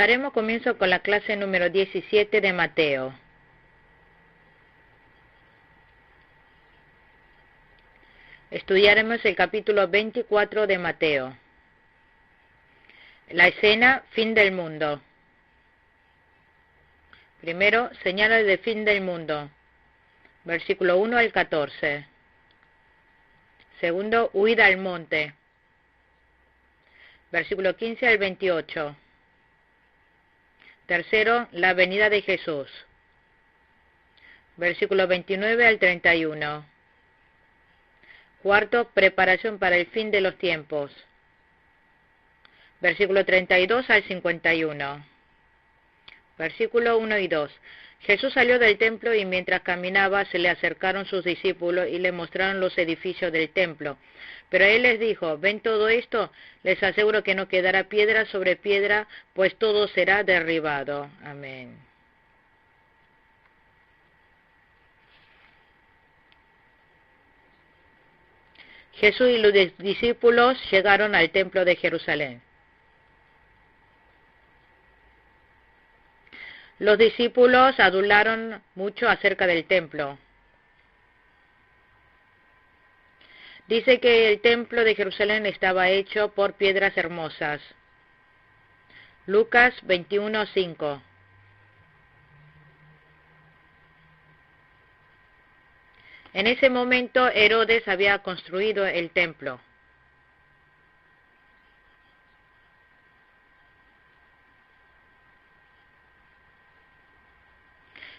Daremos comienzo con la clase número 17 de Mateo. Estudiaremos el capítulo 24 de Mateo. La escena, fin del mundo. Primero, señales de fin del mundo. Versículo 1 al 14. Segundo, huida al monte. Versículo 15 al 28. Tercero, la venida de Jesús. Versículo 29 al 31. Cuarto, preparación para el fin de los tiempos. Versículo 32 al 51. Versículo 1 y 2. Jesús salió del templo y mientras caminaba se le acercaron sus discípulos y le mostraron los edificios del templo. Pero él les dijo, ¿ven todo esto? Les aseguro que no quedará piedra sobre piedra, pues todo será derribado. Amén. Jesús y los discípulos llegaron al templo de Jerusalén. Los discípulos adularon mucho acerca del templo. Dice que el templo de Jerusalén estaba hecho por piedras hermosas. Lucas 21:5. En ese momento Herodes había construido el templo.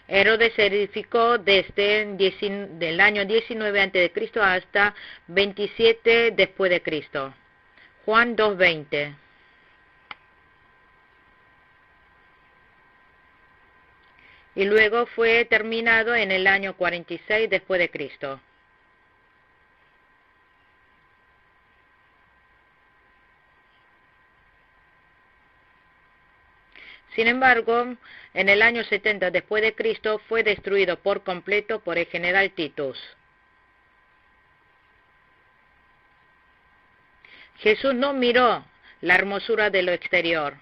Herodes se edificó desde el año 19 a.C. hasta 27 después de Cristo. Juan 2:20. Y luego fue terminado en el año 46 después de Cristo. Sin embargo, en el año 70 después de Cristo fue destruido por completo por el general Titus. Jesús no miró la hermosura de lo exterior,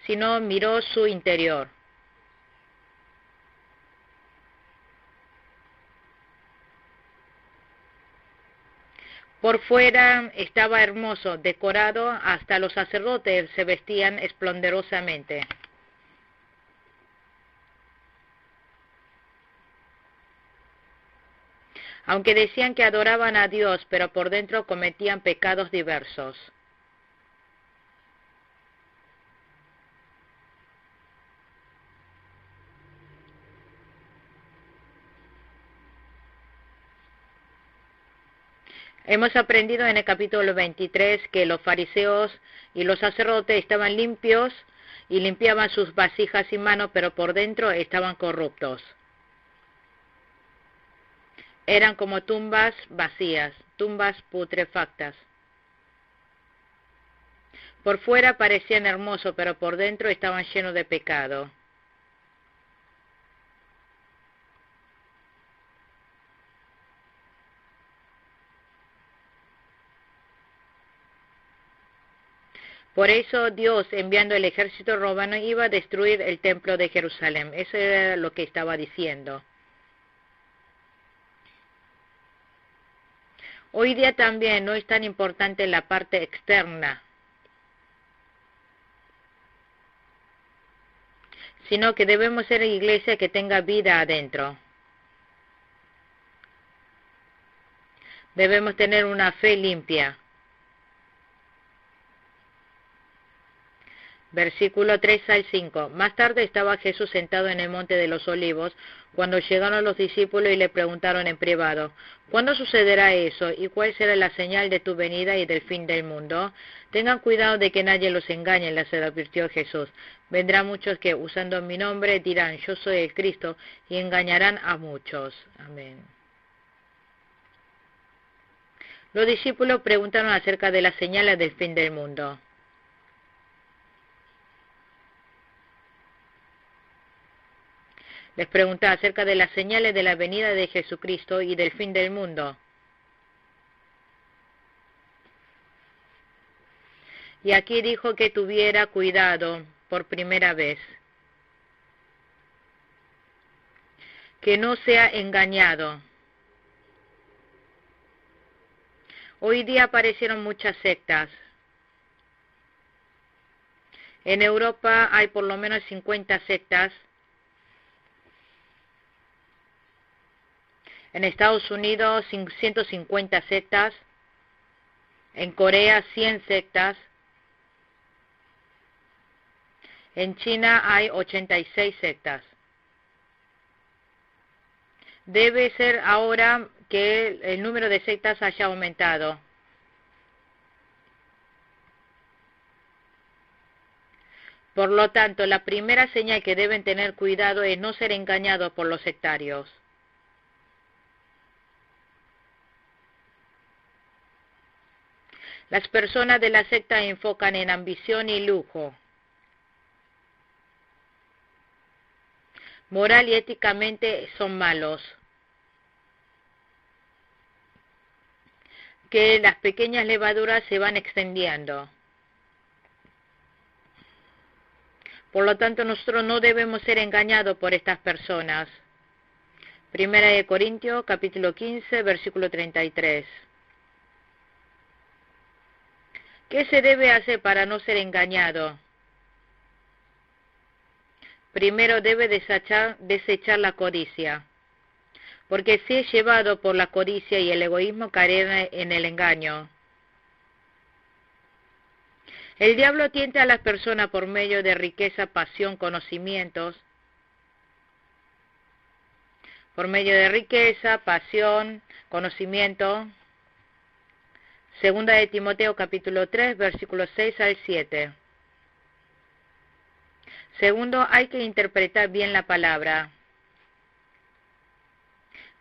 sino miró su interior. Por fuera estaba hermoso, decorado, hasta los sacerdotes se vestían esplendorosamente. Aunque decían que adoraban a Dios, pero por dentro cometían pecados diversos. Hemos aprendido en el capítulo 23 que los fariseos y los sacerdotes estaban limpios y limpiaban sus vasijas y manos, pero por dentro estaban corruptos. Eran como tumbas vacías, tumbas putrefactas. Por fuera parecían hermosos, pero por dentro estaban llenos de pecado. Por eso Dios, enviando el ejército romano, iba a destruir el templo de Jerusalén. Eso era lo que estaba diciendo. Hoy día también no es tan importante la parte externa, sino que debemos ser iglesia que tenga vida adentro. Debemos tener una fe limpia. Versículo 3 al 5. Más tarde estaba Jesús sentado en el monte de los olivos, cuando llegaron los discípulos y le preguntaron en privado, ¿cuándo sucederá eso? ¿Y cuál será la señal de tu venida y del fin del mundo? Tengan cuidado de que nadie los engañe, les advirtió Jesús. Vendrán muchos que, usando mi nombre, dirán, yo soy el Cristo, y engañarán a muchos. Amén. Los discípulos preguntaron acerca de las señales del fin del mundo. Les pregunté acerca de las señales de la venida de Jesucristo y del fin del mundo. Y aquí dijo que tuviera cuidado, por primera vez. Que no sea engañado. Hoy día aparecieron muchas sectas. En Europa hay por lo menos 50 sectas. En Estados Unidos 150 sectas. En Corea 100 sectas. En China hay 86 sectas. Debe ser ahora que el número de sectas haya aumentado. Por lo tanto, la primera señal que deben tener cuidado es no ser engañados por los sectarios. Las personas de la secta enfocan en ambición y lujo. Moral y éticamente son malos. Que las pequeñas levaduras se van extendiendo. Por lo tanto, nosotros no debemos ser engañados por estas personas. Primera de Corintios, capítulo 15, versículo 33. ¿Qué se debe hacer para no ser engañado? Primero debe desechar la codicia, porque si es llevado por la codicia y el egoísmo, caerá en el engaño. El diablo tienta a las personas por medio de riqueza, pasión, conocimientos. Por medio de riqueza, pasión, conocimiento. Segunda de Timoteo capítulo 3, versículos 6 al 7. Segundo, hay que interpretar bien la palabra.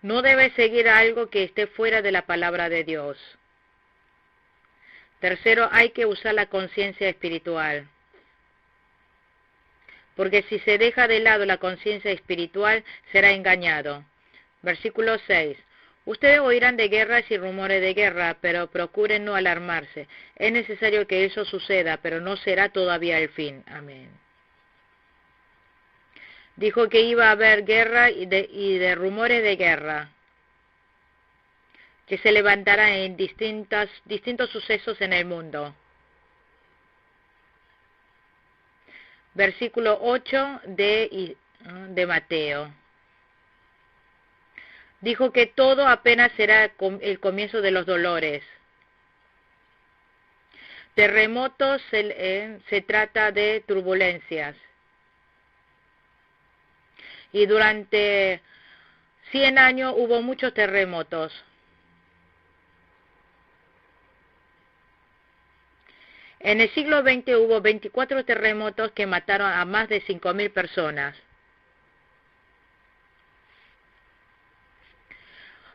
No debe seguir algo que esté fuera de la palabra de Dios. Tercero, hay que usar la conciencia espiritual. Porque si se deja de lado la conciencia espiritual, será engañado. Versículo 6. Ustedes oirán de guerras y rumores de guerra, pero procuren no alarmarse. Es necesario que eso suceda, pero no será todavía el fin. Amén. Dijo que iba a haber guerra y de rumores de guerra, que se levantarán en distintos sucesos en el mundo. Versículo 8 de Mateo. Dijo que todo apenas será el comienzo de los dolores. Terremotos se trata de turbulencias. Y durante 100 años hubo muchos terremotos. En el siglo XX hubo 24 terremotos que mataron a más de 5.000 personas.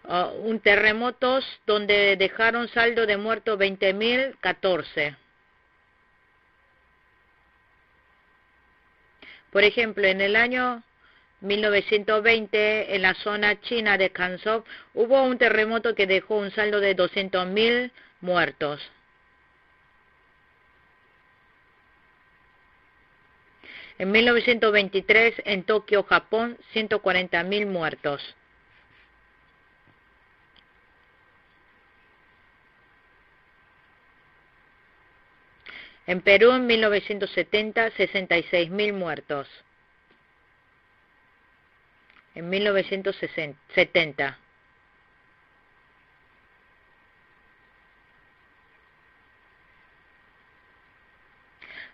Un terremotos donde dejaron saldo de muertos 20.014. Por ejemplo, en el año 1920, en la zona china de Gansu, hubo un terremoto que dejó un saldo de 200.000 muertos. En 1923, en Tokio, Japón, 140.000 muertos. En Perú, en 1970, 66.000 muertos. En 1970.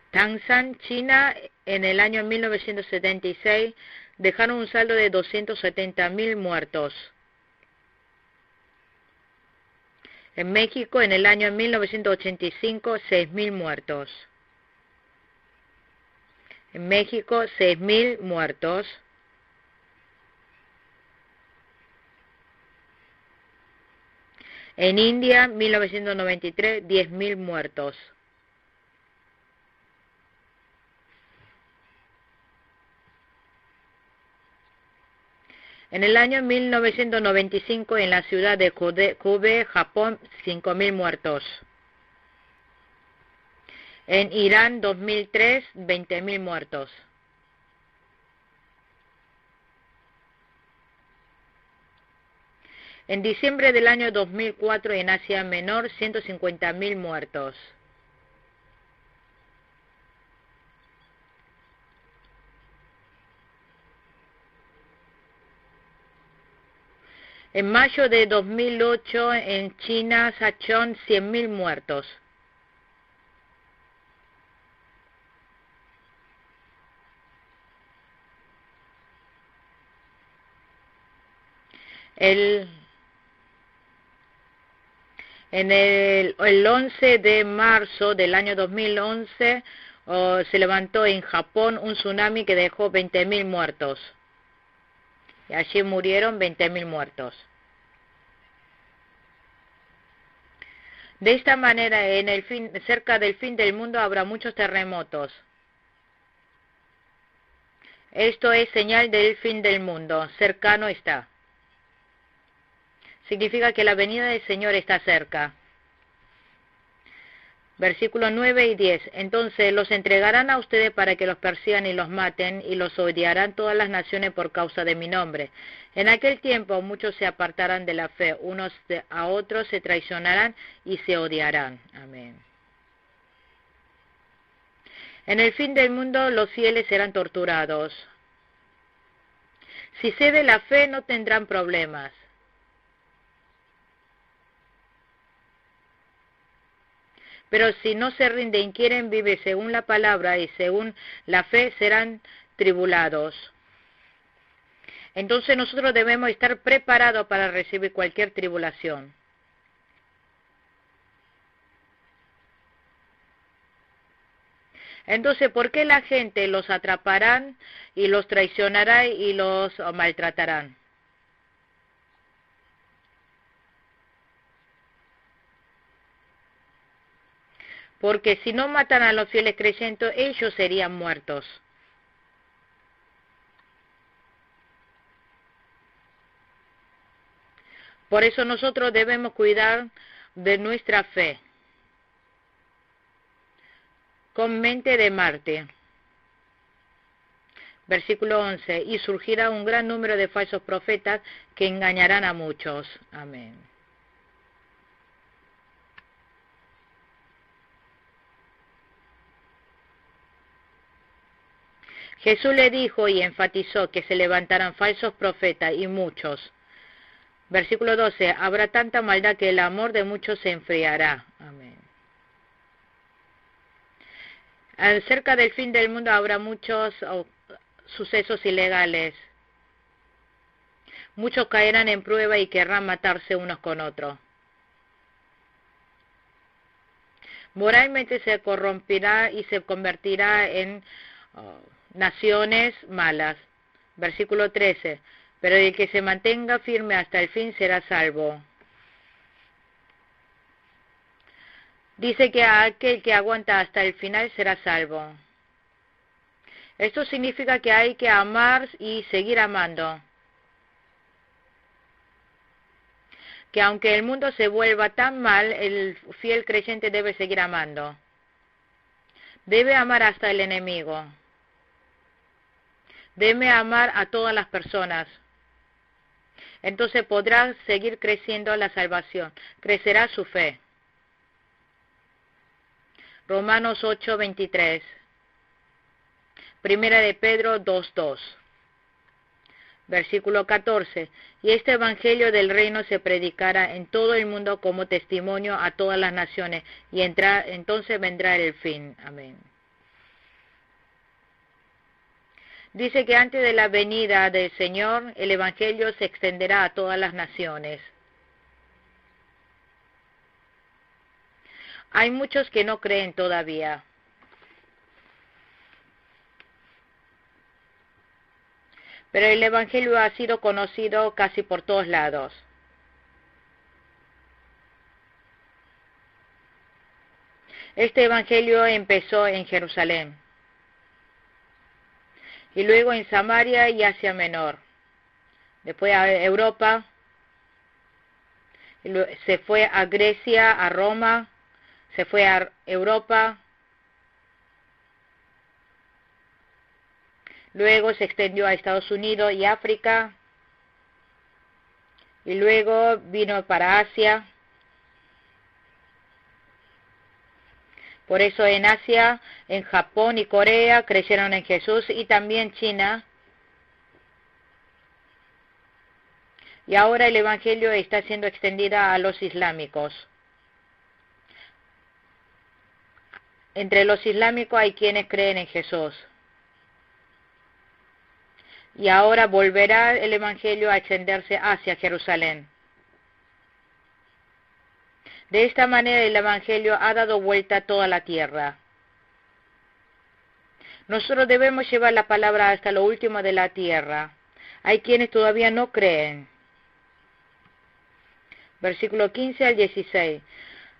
Tangshan, China, en el año 1976, dejaron un saldo de 270.000 muertos. En México, en el año 1985, 6.000 muertos. En México, 6.000 muertos. En India, 1993, 10.000 muertos. En el año 1995, en la ciudad de Kobe, Japón, 5.000 muertos. En Irán 2003, 20.000 muertos. En diciembre del año 2004 en Asia Menor, 150.000 muertos. En mayo de 2008 en China, Sichuan, 100.000 muertos. El 11 de marzo del año 2011 se levantó en Japón un tsunami que dejó 20.000 muertos. Y allí murieron 20.000 muertos. De esta manera, cerca del fin del mundo habrá muchos terremotos. Esto es señal del fin del mundo, cercano está. Significa que la venida del Señor está cerca. Versículos 9 y 10. Entonces los entregarán a ustedes para que los persigan y los maten, y los odiarán todas las naciones por causa de mi nombre. En aquel tiempo muchos se apartarán de la fe, unos a otros se traicionarán y se odiarán. Amén. En el fin del mundo los fieles serán torturados. Si cede la fe no tendrán problemas. Pero si no se rinden y quieren vivir según la palabra y según la fe, serán tribulados. Entonces nosotros debemos estar preparados para recibir cualquier tribulación. Entonces, ¿por qué la gente los atraparán y los traicionará y los maltratarán? Porque si no matan a los fieles creyentes, ellos serían muertos. Por eso nosotros debemos cuidar de nuestra fe, con mente de Marte. Versículo 11, y surgirá un gran número de falsos profetas que engañarán a muchos. Amén. Jesús le dijo y enfatizó que se levantarán falsos profetas y muchos. Versículo 12, habrá tanta maldad que el amor de muchos se enfriará. Amén. Cerca del fin del mundo habrá muchos sucesos ilegales. Muchos caerán en prueba y querrán matarse unos con otros. Moralmente se corrompirá y se convertirá en naciones malas. Versículo 13. Pero el que se mantenga firme hasta el fin será salvo. Dice que aquel que aguanta hasta el final será salvo. Esto significa que hay que amar y seguir amando. Que aunque el mundo se vuelva tan mal, el fiel creyente debe seguir amando. Debe amar hasta el enemigo. Debe amar a todas las personas. Entonces podrá seguir creciendo la salvación. Crecerá su fe. Romanos 8:23. Primera de Pedro 2:2. Versículo 14. Y este evangelio del reino se predicará en todo el mundo como testimonio a todas las naciones, y entonces vendrá el fin. Amén. Dice que antes de la venida del Señor, el evangelio se extenderá a todas las naciones. Hay muchos que no creen todavía. Pero el evangelio ha sido conocido casi por todos lados. Este evangelio empezó en Jerusalén, y luego en Samaria y Asia Menor, después a Europa, se fue a Grecia, a Roma, se fue a Europa, luego se extendió a Estados Unidos y África, y luego vino para Asia. Por eso en Asia, en Japón y Corea creyeron en Jesús, y también China. Y ahora el Evangelio está siendo extendida a los islámicos. Entre los islámicos hay quienes creen en Jesús. Y ahora volverá el Evangelio a extenderse hacia Jerusalén. De esta manera el Evangelio ha dado vuelta a toda la tierra. Nosotros debemos llevar la palabra hasta lo último de la tierra. Hay quienes todavía no creen. Versículo 15 al 16.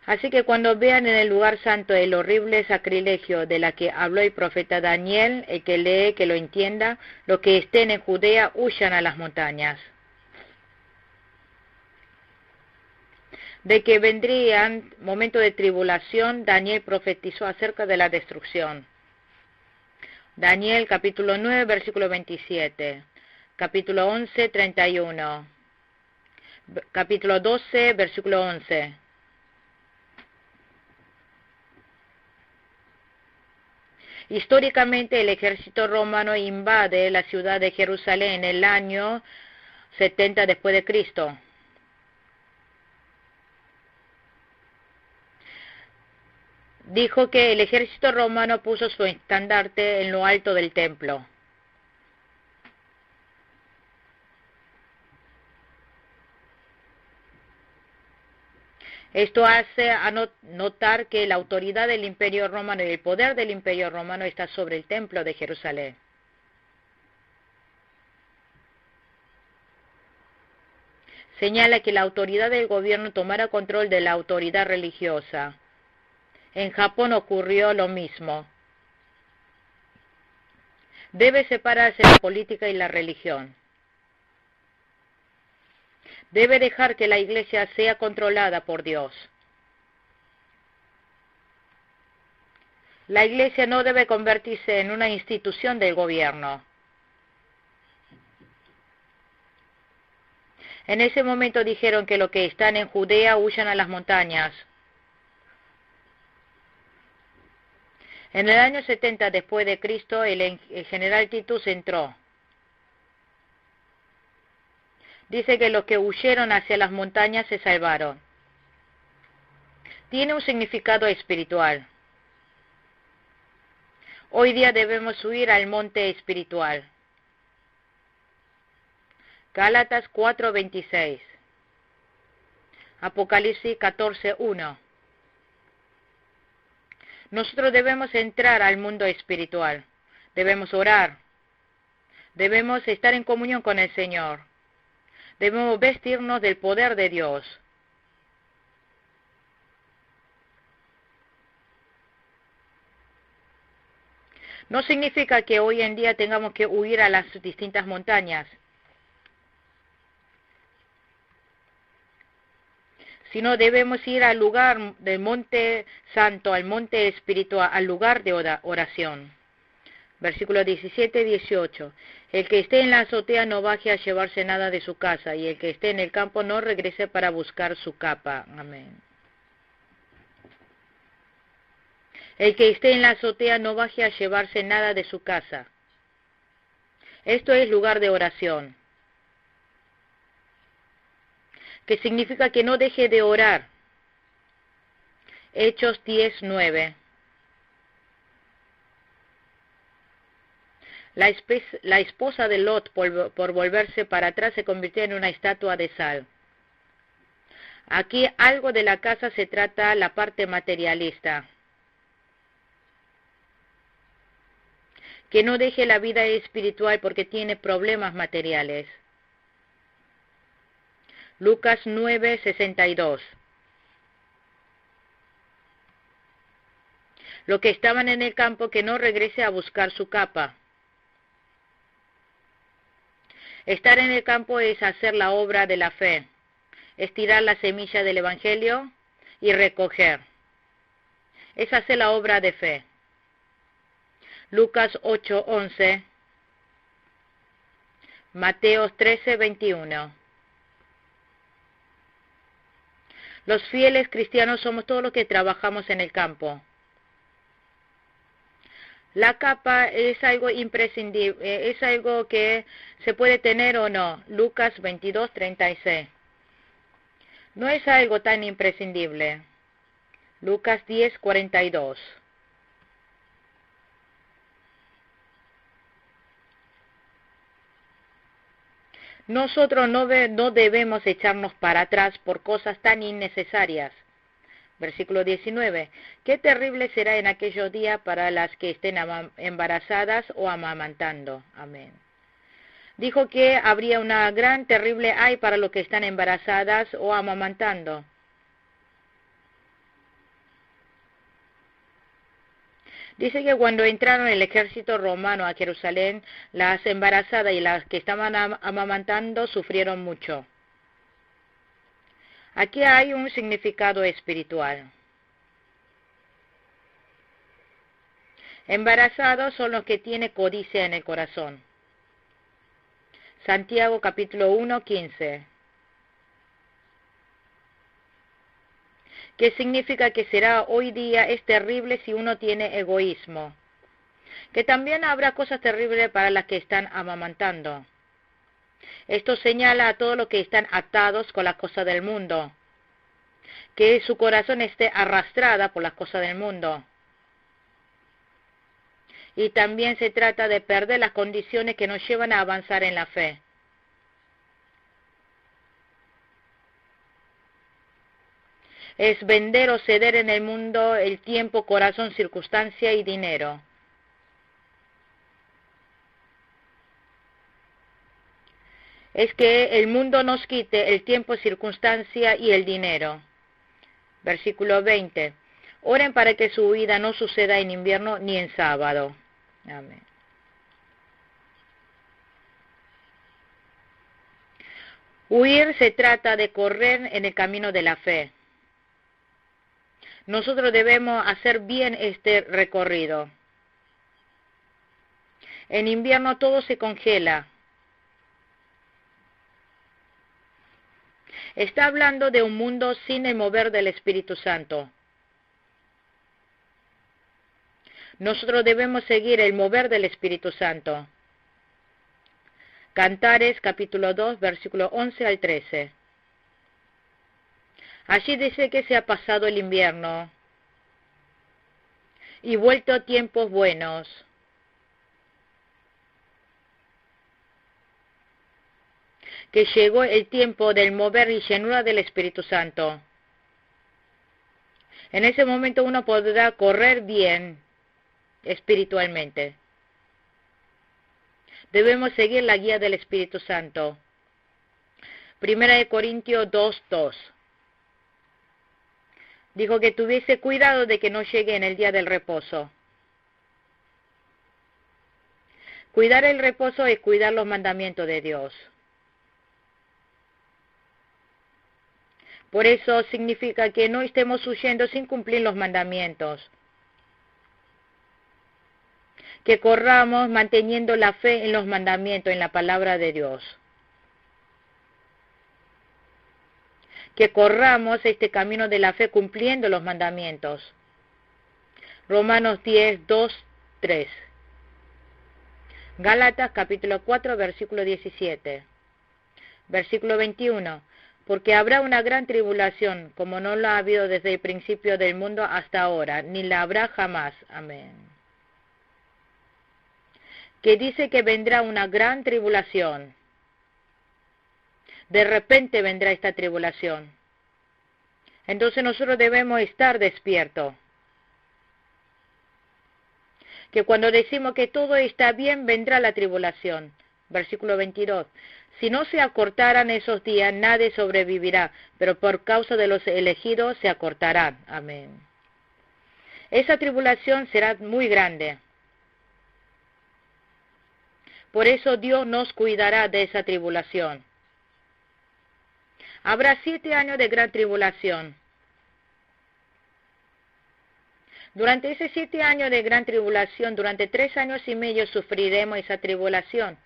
Así que cuando vean en el lugar santo el horrible sacrilegio de la que habló el profeta Daniel, el que lee, que lo entienda, los que estén en Judea huyan a las montañas. De que vendrían momentos de tribulación, Daniel profetizó acerca de la destrucción. Daniel capítulo 9, versículo 27. Capítulo 11, 31. Capítulo 12, versículo 11. Históricamente el ejército romano invade la ciudad de Jerusalén en el año 70 después de Cristo. Dijo que el ejército romano puso su estandarte en lo alto del templo. Esto hace notar que la autoridad del Imperio Romano y el poder del Imperio Romano está sobre el templo de Jerusalén. Señala que la autoridad del gobierno tomara control de la autoridad religiosa. En Japón ocurrió lo mismo. Debe separarse la política y la religión. Debe dejar que la iglesia sea controlada por Dios. La iglesia no debe convertirse en una institución del gobierno. En ese momento dijeron que los que están en Judea huyan a las montañas. En el año 70 después de Cristo, el general Titus entró. Dice que los que huyeron hacia las montañas se salvaron. Tiene un significado espiritual. Hoy día debemos huir al monte espiritual. Gálatas 4:26. Apocalipsis 14:1. Nosotros debemos entrar al mundo espiritual. Debemos orar. Debemos estar en comunión con el Señor. Debemos vestirnos del poder de Dios. No significa que hoy en día tengamos que huir a las distintas montañas, sino debemos ir al lugar del monte santo, al monte espiritual, al lugar de oración. Versículo 17-18. El que esté en la azotea no baje a llevarse nada de su casa, y el que esté en el campo no regrese para buscar su capa. Amén. El que esté en la azotea no baje a llevarse nada de su casa. Esto es lugar de oración, que significa que no deje de orar. Hechos 10:9. La esposa de Lot, por volverse para atrás, se convirtió en una estatua de sal. Aquí algo de la casa se trata la parte materialista. Que no deje la vida espiritual porque tiene problemas materiales. Lucas 9:62. Los que estaban en el campo, que no regrese a buscar su capa. Estar en el campo es hacer la obra de la fe, es tirar la semilla del Evangelio y recoger. Es hacer la obra de fe. Lucas 8:11. Mateo 13:21. Los fieles cristianos somos todos los que trabajamos en el campo. La capa es algo imprescindible, es algo que se puede tener o no. Lucas 22:36. No es algo tan imprescindible. Lucas 10:42. Nosotros no debemos echarnos para atrás por cosas tan innecesarias. Versículo 19. Qué terrible será en aquellos días para las que estén embarazadas o amamantando. Amén. Dijo que habría una gran terrible ay para los que están embarazadas o amamantando. Dice que cuando entraron el ejército romano a Jerusalén, las embarazadas y las que estaban amamantando sufrieron mucho. Aquí hay un significado espiritual. Embarazados son los que tienen codicia en el corazón. Santiago capítulo 1:15. ¿Qué significa que será hoy día es terrible si uno tiene egoísmo? Que también habrá cosas terribles para las que están amamantando. Esto señala a todos los que están atados con las cosas del mundo, que su corazón esté arrastrada por las cosas del mundo. Y también se trata de perder las condiciones que nos llevan a avanzar en la fe. Es vender o ceder en el mundo el tiempo, corazón, circunstancia y dinero. Es que el mundo nos quite el tiempo, circunstancia y el dinero. Versículo 20. Oren para que su huida no suceda en invierno ni en sábado. Amén. Huir se trata de correr en el camino de la fe. Nosotros debemos hacer bien este recorrido. En invierno todo se congela. Está hablando de un mundo sin el mover del Espíritu Santo. Nosotros debemos seguir el mover del Espíritu Santo. Cantares capítulo 2, versículo 11 al 13. Allí dice que se ha pasado el invierno y vuelto tiempos buenos. Que llegó el tiempo del mover y llenura del Espíritu Santo. En ese momento uno podrá correr bien espiritualmente. Debemos seguir la guía del Espíritu Santo. 1 Corintios 2:2. Dijo que tuviese cuidado de que no llegue en el día del reposo. Cuidar el reposo es cuidar los mandamientos de Dios. Por eso significa que no estemos huyendo sin cumplir los mandamientos. Que corramos manteniendo la fe en los mandamientos, en la palabra de Dios. Que corramos este camino de la fe cumpliendo los mandamientos. Romanos 10:2-3. Gálatas capítulo 4, versículo 17. Versículo 21. Porque habrá una gran tribulación, como no la ha habido desde el principio del mundo hasta ahora, ni la habrá jamás. Amén. Que dice que vendrá una gran tribulación. De repente vendrá esta tribulación. Entonces nosotros debemos estar despiertos. Que cuando decimos que todo está bien, vendrá la tribulación. Versículo 22. Si no se acortaran esos días, nadie sobrevivirá, pero por causa de los elegidos se acortarán. Amén. Esa tribulación será muy grande. Por eso Dios nos cuidará de esa tribulación. Habrá 7 años de gran tribulación. Durante esos 7 años de gran tribulación, durante 3 años y medio sufriremos esa tribulación.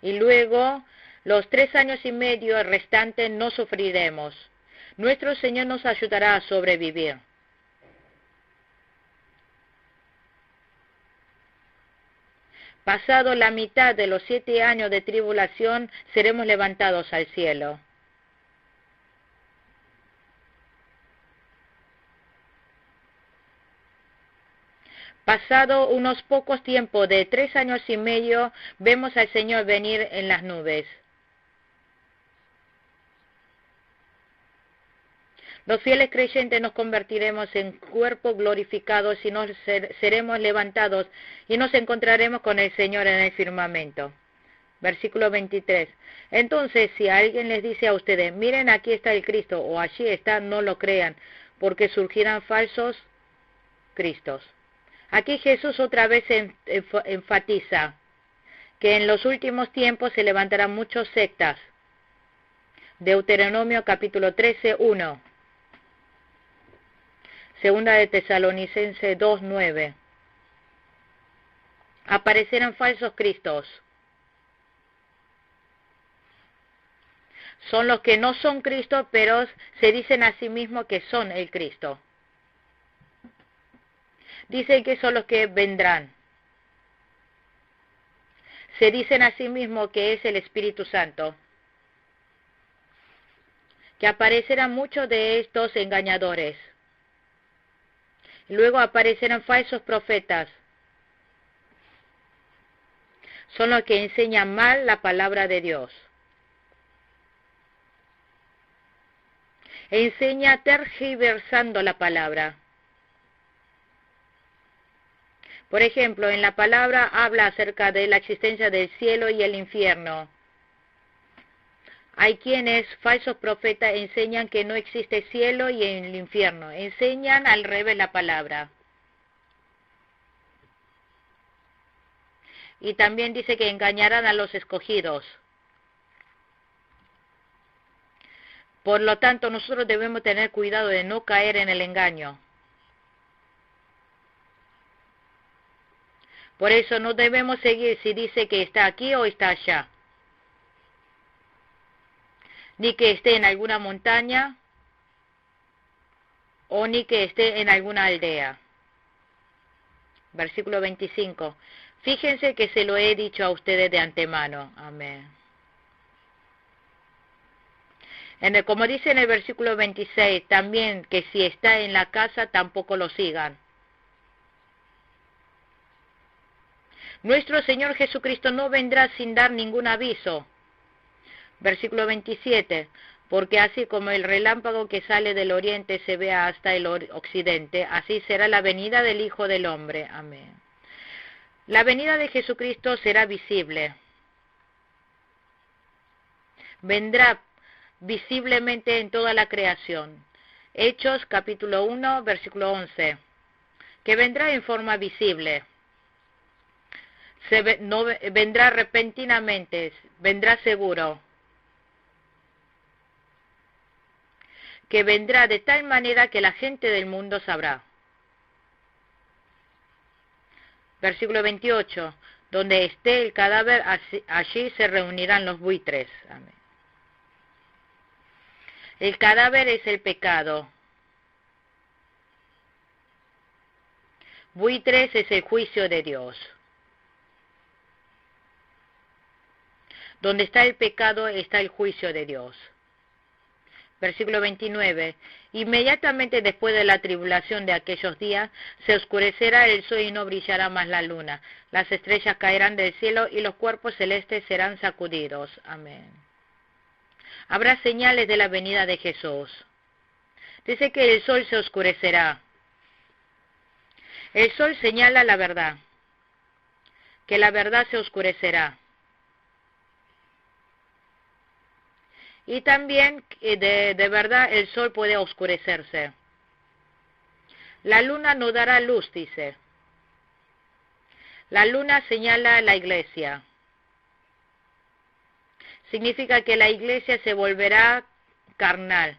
y luego los 3 años y medio restantes no sufriremos. Nuestro Señor nos ayudará a sobrevivir. Pasado la mitad de los 7 años de tribulación, seremos levantados al cielo. Pasado unos pocos tiempos de 3 años y medio, vemos al Señor venir en las nubes. Los fieles creyentes nos convertiremos en cuerpos glorificados y nos seremos levantados y nos encontraremos con el Señor en el firmamento. Versículo 23. Entonces, si alguien les dice a ustedes, miren, aquí está el Cristo, o allí está, no lo crean, porque surgirán falsos Cristos. Aquí Jesús otra vez enfatiza que en los últimos tiempos se levantarán muchas sectas. Deuteronomio capítulo 13, 1. Segunda de Tesalonicenses 2:9. Aparecerán falsos cristos. Son los que no son Cristo, pero se dicen a sí mismos que son el Cristo. Dicen que son los que vendrán. Se dicen a sí mismos que es el Espíritu Santo. Que aparecerán muchos de estos engañadores. Luego aparecerán falsos profetas. Son los que enseñan mal la palabra de Dios. Enseña tergiversando la palabra. Por ejemplo, en la palabra habla acerca de la existencia del cielo y el infierno. Hay quienes, falsos profetas, enseñan que no existe cielo y el infierno. Enseñan al revés la palabra. Y también dice que engañarán a los escogidos. Por lo tanto, nosotros debemos tener cuidado de no caer en el engaño. Por eso no debemos seguir si dice que está aquí o está allá. Ni que esté en alguna montaña o ni que esté en alguna aldea. Versículo 25. Fíjense que se lo he dicho a ustedes de antemano. Amén. Como dice en el versículo 26, también que si está en la casa tampoco lo sigan. Nuestro Señor Jesucristo no vendrá sin dar ningún aviso. Versículo 27, porque así como el relámpago que sale del oriente se ve hasta el occidente, así será la venida del Hijo del Hombre. Amén. La venida de Jesucristo será visible. Vendrá visiblemente en toda la creación. Hechos capítulo 1, versículo 11, que vendrá en forma visible. No vendrá repentinamente, vendrá seguro. Que vendrá de tal manera que la gente del mundo sabrá. Versículo 28, donde esté el cadáver, allí se reunirán los buitres. Amén. El cadáver es el pecado. Buitres es el juicio de Dios. Donde está el pecado está el juicio de Dios. Versículo 29. Inmediatamente después de la tribulación de aquellos días, se oscurecerá el sol y no brillará más la luna. Las estrellas caerán del cielo y los cuerpos celestes serán sacudidos. Amén. Habrá señales de la venida de Jesús. Dice que el sol se oscurecerá. El sol señala la verdad, que la verdad se oscurecerá. Y también de verdad el sol puede oscurecerse. La luna no dará luz, dice. La luna señala a la iglesia. Significa que la iglesia se volverá carnal,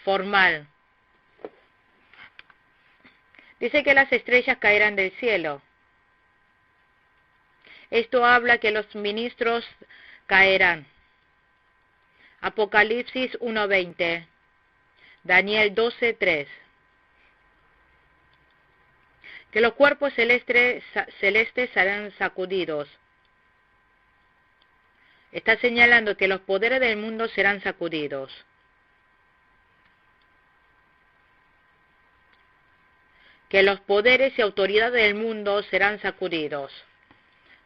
formal. Dice que las estrellas caerán del cielo. Esto habla que los ministros caerán. Apocalipsis 1:20, Daniel 12:3. Que los cuerpos celestes serán sacudidos. Está señalando que los poderes del mundo serán sacudidos. Que los poderes y autoridades del mundo serán sacudidos.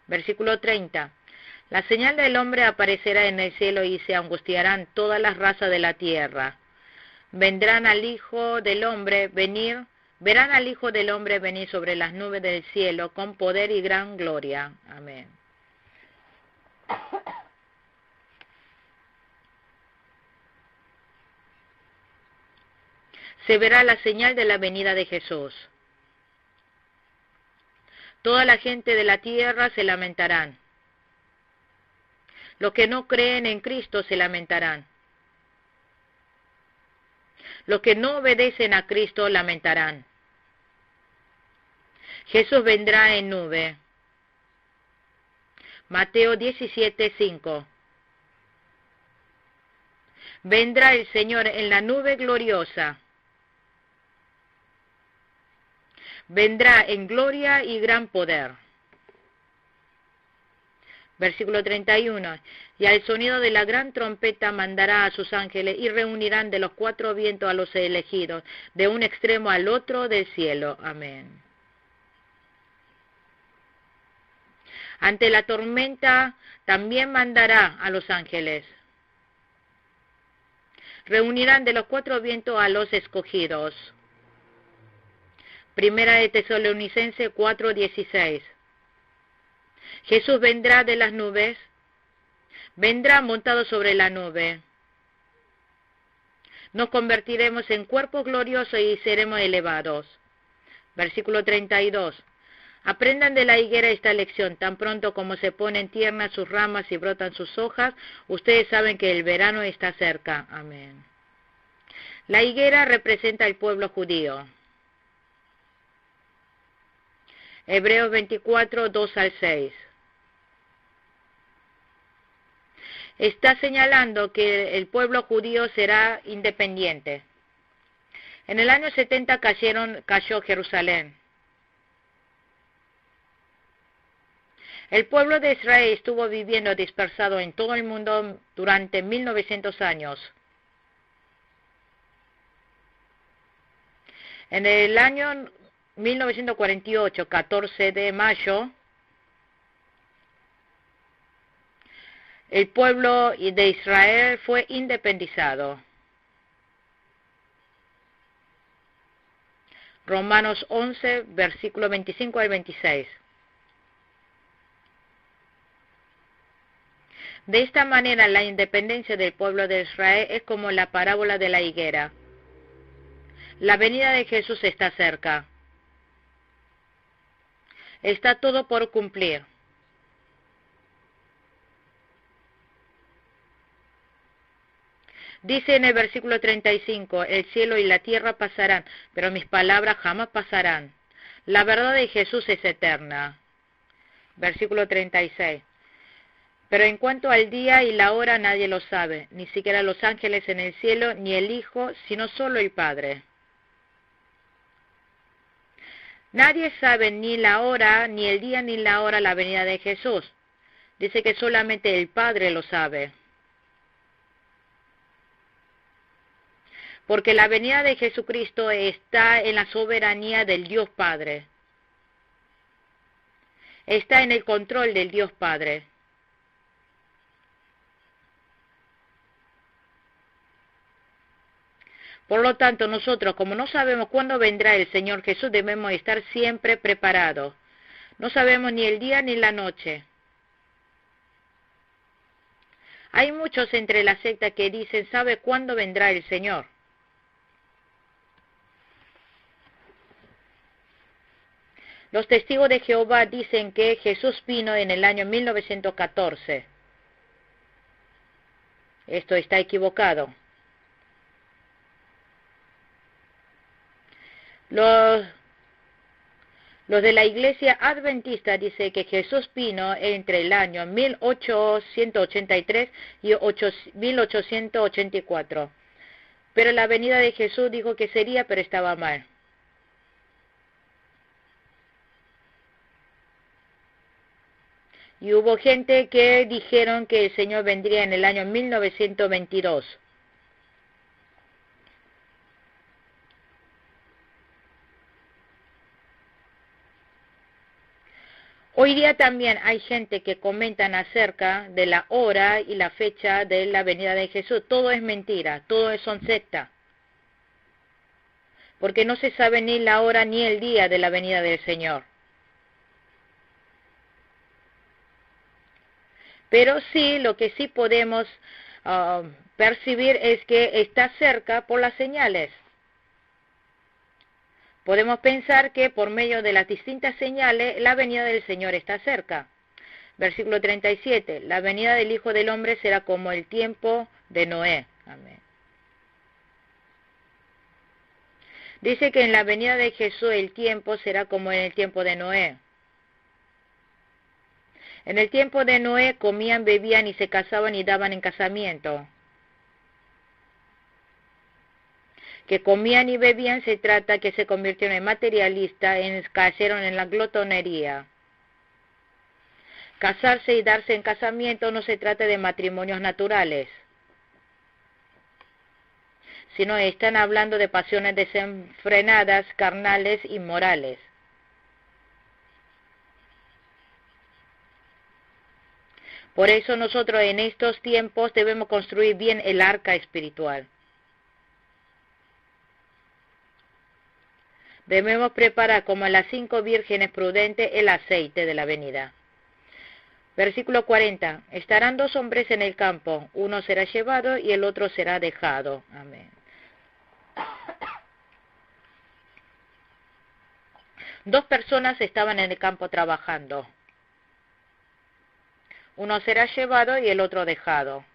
Versículo 30. La señal del hombre aparecerá en el cielo y se angustiarán todas las razas de la tierra. Verán al Hijo del Hombre venir sobre las nubes del cielo con poder y gran gloria. Amén. Se verá la señal de la venida de Jesús. Toda la gente de la tierra se lamentarán. Los que no creen en Cristo se lamentarán. Los que no obedecen a Cristo lamentarán. Jesús vendrá en nube. Mateo 17:5. Vendrá el Señor en la nube gloriosa. Vendrá en gloria y gran poder. Versículo 31. Y al sonido de la gran trompeta mandará a sus ángeles y reunirán de los cuatro vientos a los elegidos, de un extremo al otro del cielo. Amén. Ante la tormenta también mandará a los ángeles. Reunirán de los cuatro vientos a los escogidos. Primera de Tesalonicenses 4:16. Jesús vendrá de las nubes, vendrá montado sobre la nube. Nos convertiremos en cuerpos gloriosos y seremos elevados. Versículo 32. Aprendan de la higuera esta lección, tan pronto como se ponen tiernas sus ramas y brotan sus hojas, ustedes saben que el verano está cerca. Amén. La higuera representa al pueblo judío. Hebreos 24, 2-6. Está señalando que el pueblo judío será independiente. En el año 70 cayó Jerusalén. El pueblo de Israel estuvo viviendo dispersado en todo el mundo durante 1900 años. En el año 1948, 14 de mayo, el pueblo de Israel fue independizado. Romanos 11, versículo 25 al 26. De esta manera, la independencia del pueblo de Israel es como la parábola de la higuera. La venida de Jesús está cerca. Está todo por cumplir. Dice en el versículo 35, el cielo y la tierra pasarán, pero mis palabras jamás pasarán. La verdad de Jesús es eterna. Versículo 36. Pero en cuanto al día y la hora nadie lo sabe, ni siquiera los ángeles en el cielo, ni el Hijo, sino solo el Padre. Nadie sabe ni la hora, ni el día, ni la hora la venida de Jesús. Dice que solamente el Padre lo sabe. Porque la venida de Jesucristo está en la soberanía del Dios Padre. Está en el control del Dios Padre. Por lo tanto, nosotros, como no sabemos cuándo vendrá el Señor Jesús, debemos estar siempre preparados. No sabemos ni el día ni la noche. Hay muchos entre la secta que dicen, ¿sabe cuándo vendrá el Señor? Los testigos de Jehová dicen que Jesús vino en el año 1914. Esto está equivocado. Los de la iglesia adventista dice que Jesús vino entre el año 1883 y 1884. Pero la venida de Jesús dijo que sería, pero estaba mal. Y hubo gente que dijeron que el Señor vendría en el año 1922. Hoy día también hay gente que comentan acerca de la hora y la fecha de la venida de Jesús. Todo es mentira, todo son secta. Porque no se sabe ni la hora ni el día de la venida del Señor. Pero sí, lo que sí podemos percibir es que está cerca por las señales. Podemos pensar que por medio de las distintas señales la venida del Señor está cerca. Versículo 37, la venida del Hijo del Hombre será como el tiempo de Noé. Amén. Dice que en la venida de Jesús el tiempo será como en el tiempo de Noé. En el tiempo de Noé comían, bebían y se casaban y daban en casamiento. Que comían y bebían se trata que se convirtieron en materialistas, cayeron en la glotonería. Casarse y darse en casamiento no se trata de matrimonios naturales, sino están hablando de pasiones desenfrenadas, carnales y morales. Por eso nosotros en estos tiempos debemos construir bien el arca espiritual. Debemos preparar como las 5 vírgenes prudentes el aceite de la venida. Versículo 40. Estarán 2 hombres en el campo, uno será llevado y el otro será dejado. Amén. 2 personas estaban en el campo trabajando. Uno será llevado y el otro dejado.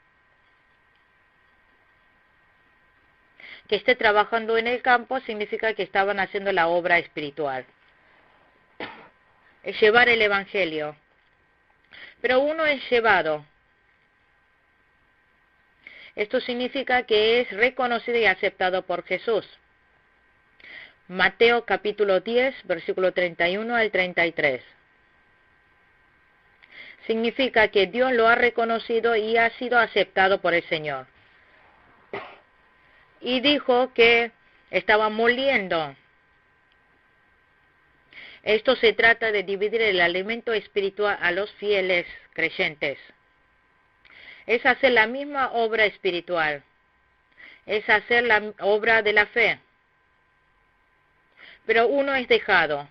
Que esté trabajando en el campo significa que estaban haciendo la obra espiritual. Es llevar el evangelio. Pero uno es llevado. Esto significa que es reconocido y aceptado por Jesús. Mateo capítulo 10, versículo 31 al 33. Significa que Dios lo ha reconocido y ha sido aceptado por el Señor. Y dijo que estaba moliendo. Esto se trata de dividir el alimento espiritual a los fieles creyentes. Es hacer la misma obra espiritual. Es hacer la obra de la fe. Pero uno es dejado.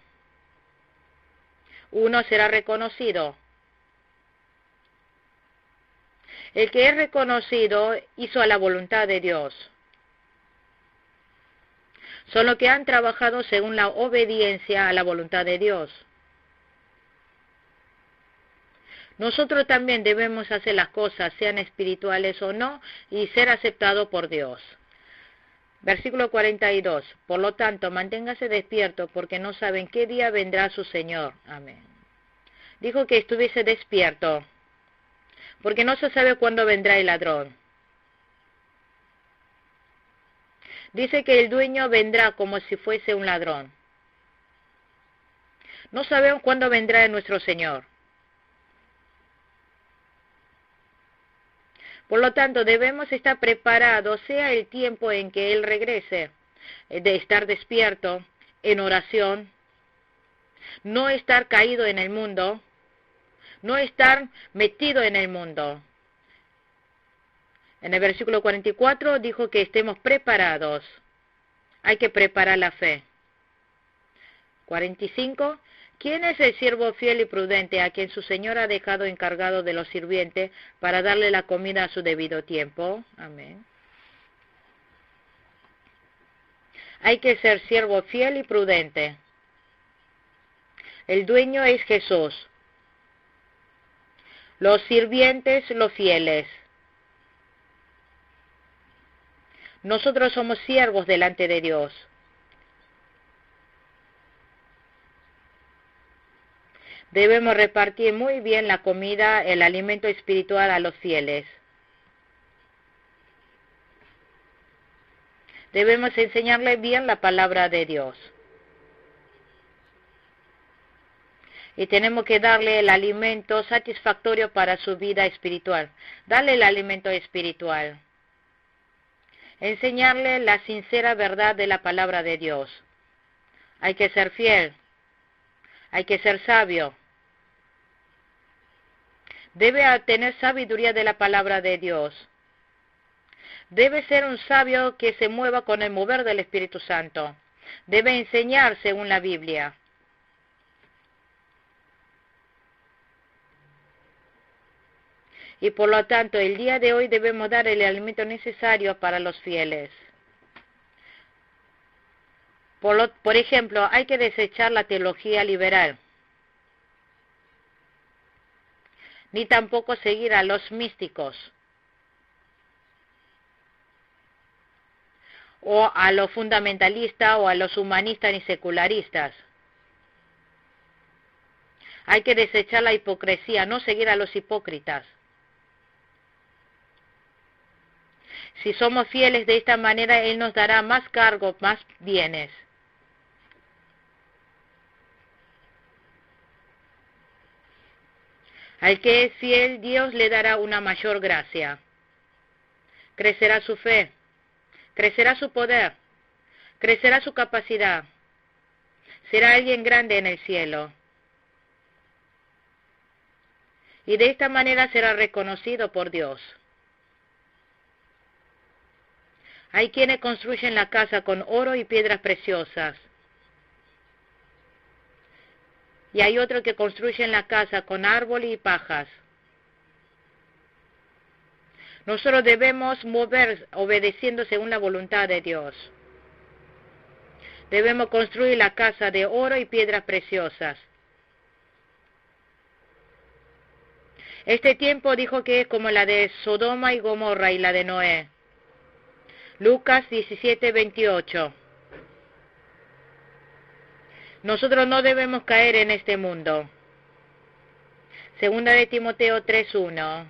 Uno será reconocido. El que es reconocido hizo a la voluntad de Dios. Son los que han trabajado según la obediencia a la voluntad de Dios. Nosotros también debemos hacer las cosas, sean espirituales o no, y ser aceptados por Dios. Versículo 42. Por lo tanto, manténgase despierto, porque no saben qué día vendrá su Señor. Amén. Dijo que estuviese despierto, porque no se sabe cuándo vendrá el ladrón. Dice que el dueño vendrá como si fuese un ladrón. No sabemos cuándo vendrá nuestro Señor. Por lo tanto, debemos estar preparados, sea el tiempo en que Él regrese, de estar despierto, en oración, no estar caído en el mundo, no estar metido en el mundo. En el versículo 44 dijo que estemos preparados. Hay que preparar la fe. 45. ¿Quién es el siervo fiel y prudente a quien su señor ha dejado encargado de los sirvientes para darle la comida a su debido tiempo? Amén. Hay que ser siervo fiel y prudente. El dueño es Jesús. Los sirvientes, los fieles. Nosotros somos siervos delante de Dios. Debemos repartir muy bien la comida, el alimento espiritual a los fieles. Debemos enseñarle bien la palabra de Dios. Y tenemos que darle el alimento satisfactorio para su vida espiritual. Darle el alimento espiritual. Enseñarle la sincera verdad de la palabra de Dios. Hay que ser fiel. Hay que ser sabio. Debe tener sabiduría de la palabra de Dios. Debe ser un sabio que se mueva con el mover del Espíritu Santo. Debe enseñar según la Biblia. Y por lo tanto, el día de hoy debemos dar el alimento necesario para los fieles. Por ejemplo, hay que desechar la teología liberal. Ni tampoco seguir a los místicos. O a los fundamentalistas o a los humanistas ni secularistas. Hay que desechar la hipocresía, no seguir a los hipócritas. Si somos fieles de esta manera, Él nos dará más cargos, más bienes. Al que es fiel, Dios le dará una mayor gracia. Crecerá su fe, crecerá su poder, crecerá su capacidad. Será alguien grande en el cielo. Y de esta manera será reconocido por Dios. Hay quienes construyen la casa con oro y piedras preciosas. Y hay otros que construyen la casa con árboles y pajas. Nosotros debemos mover obedeciendo según la voluntad de Dios. Debemos construir la casa de oro y piedras preciosas. Este tiempo dijo que es como la de Sodoma y Gomorra y la de Noé. Lucas 17:28. Nosotros no debemos caer en este mundo. Segunda de Timoteo 3:1.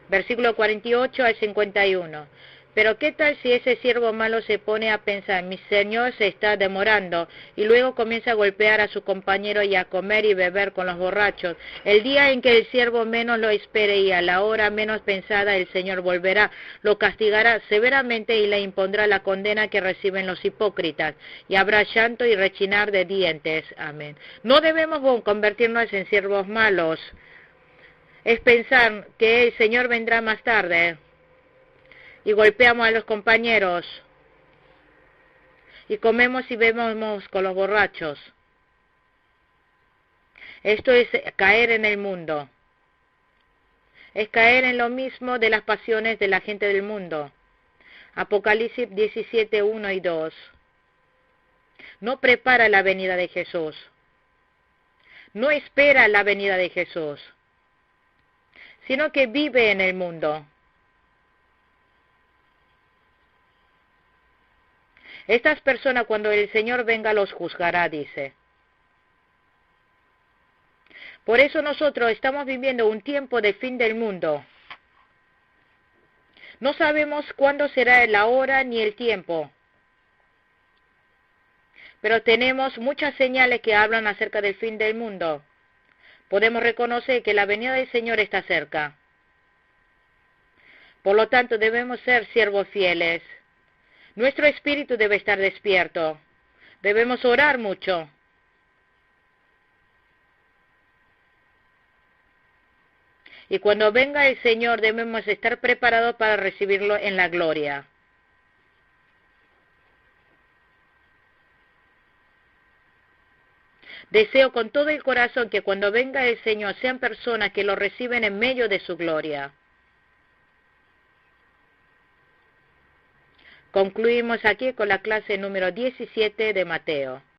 Versículo 48 al 51. Pero ¿qué tal si ese siervo malo se pone a pensar, mi señor se está demorando, y luego comienza a golpear a su compañero y a comer y beber con los borrachos? El día en que el siervo menos lo espere y a la hora menos pensada el Señor volverá, lo castigará severamente y le impondrá la condena que reciben los hipócritas, y habrá llanto y rechinar de dientes. Amén. No debemos convertirnos en siervos malos. Es pensar que el Señor vendrá más tarde y golpeamos a los compañeros y comemos y bebemos con los borrachos. Esto es caer en el mundo. Es caer en lo mismo de las pasiones de la gente del mundo. Apocalipsis 17:1 y 2. No prepara la venida de Jesús. No espera la venida de Jesús, sino que vive en el mundo. Estas personas cuando el Señor venga los juzgará, dice. Por eso nosotros estamos viviendo un tiempo de fin del mundo. No sabemos cuándo será la hora ni el tiempo, pero tenemos muchas señales que hablan acerca del fin del mundo. Podemos reconocer que la venida del Señor está cerca. Por lo tanto, debemos ser siervos fieles. Nuestro espíritu debe estar despierto. Debemos orar mucho. Y cuando venga el Señor debemos estar preparados para recibirlo en la gloria. Deseo con todo el corazón que cuando venga el Señor sean personas que lo reciben en medio de su gloria. Concluimos aquí con la clase número 17 de Mateo.